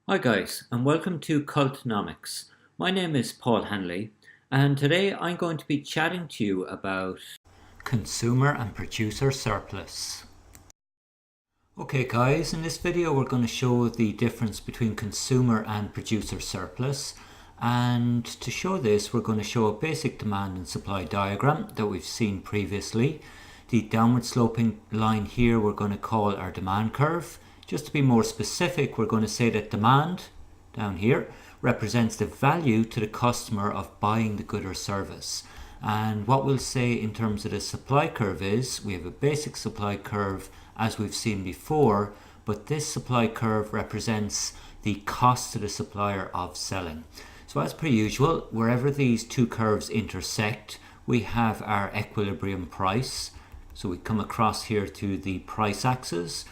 Hi guys, and welcome to Cultnomics. My name is Paul Hanley, and today I'm going to be chatting to you about consumer and producer surplus. Okay guys, in this video we're going to show the difference between consumer and producer surplus, and to show this we're going to show a basic demand and supply diagram that we've seen previously. The downward sloping line here we're going to call our demand curve. Just to be more specific, we're going to say that demand down here represents the value to the customer of buying the good or service. And what we'll say in terms of the supply curve is we have a basic supply curve as we've seen before, but this supply curve represents the cost to the supplier of selling. So as per usual, wherever these two curves intersect, we have our equilibrium price. So we come across here to the price axis,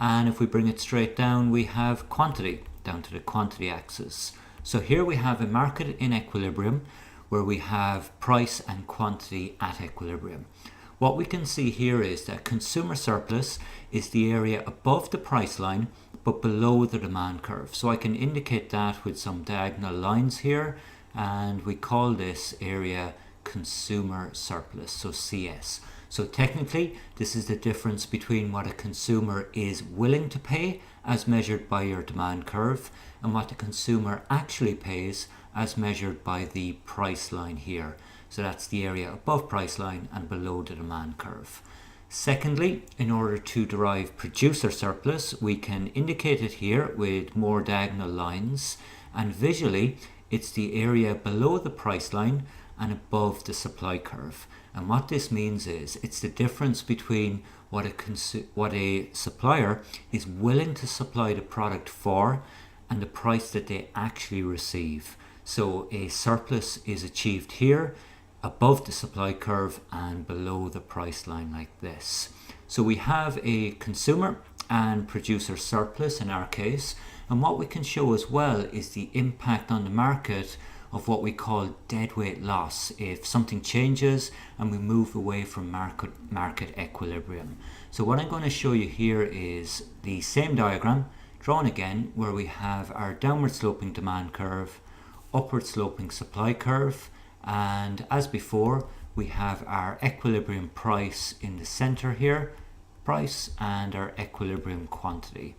and if we bring it straight down, we have quantity down to the quantity axis. So here we have a market in equilibrium where we have price and quantity at equilibrium. What we can see here is that consumer surplus is the area above the price line but below the demand curve. So I can indicate that with some diagonal lines here, and we call this area consumer surplus, so CS. So technically this is the difference between what a consumer is willing to pay as measured by your demand curve and what the consumer actually pays as measured by the price line here. So that's the area above price line and below the demand curve. Secondly, in order to derive producer surplus, we can indicate it here with more diagonal lines, and visually it's the area below the price line and above the supply curve. And what this means is it's the difference between what a supplier is willing to supply the product for and the price that they actually receive. So a surplus is achieved here above the supply curve and below the price line like this. So we have a consumer and producer surplus in our case, and what we can show as well is the impact on the market of what we call deadweight loss if something changes and we move away from market equilibrium. So what I'm going to show you here is the same diagram drawn again, where we have our downward sloping demand curve, upward sloping supply curve, and as before we have our equilibrium price in the center here, price, and our equilibrium quantity.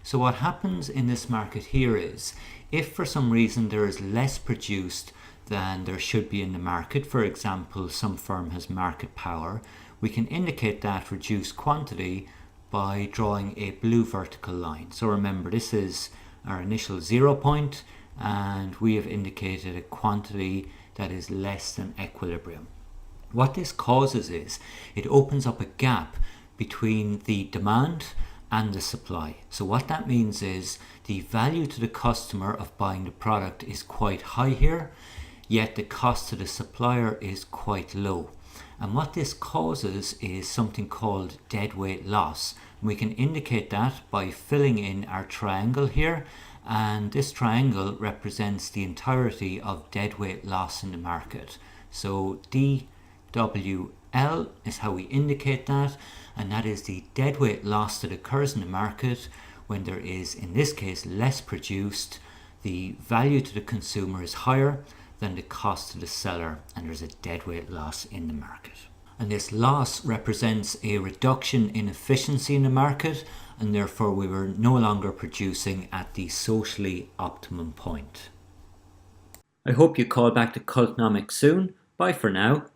So what happens in this market here is if for some reason there is less produced than there should be in the market, for example some firm has market power, we can indicate that reduced quantity by drawing a blue vertical line. So remember, this is our initial 0 point and we have indicated a quantity that is less than equilibrium. What this causes is it opens up a gap between the demand and the supply. So what that means is the value to the customer of buying the product is quite high here, yet the cost to the supplier is quite low. And what this causes is something called deadweight loss. We can indicate that by filling in our triangle here, and this triangle represents the entirety of deadweight loss in the market. So DWL is how we indicate that, and that is the deadweight loss that occurs in the market when there is, in this case, less produced. The value to the consumer is higher than the cost to the seller, and there's a deadweight loss in the market. And this loss represents a reduction in efficiency in the market, and therefore we were no longer producing at the socially optimum point. I hope you call back to Cultnomics soon. Bye for now.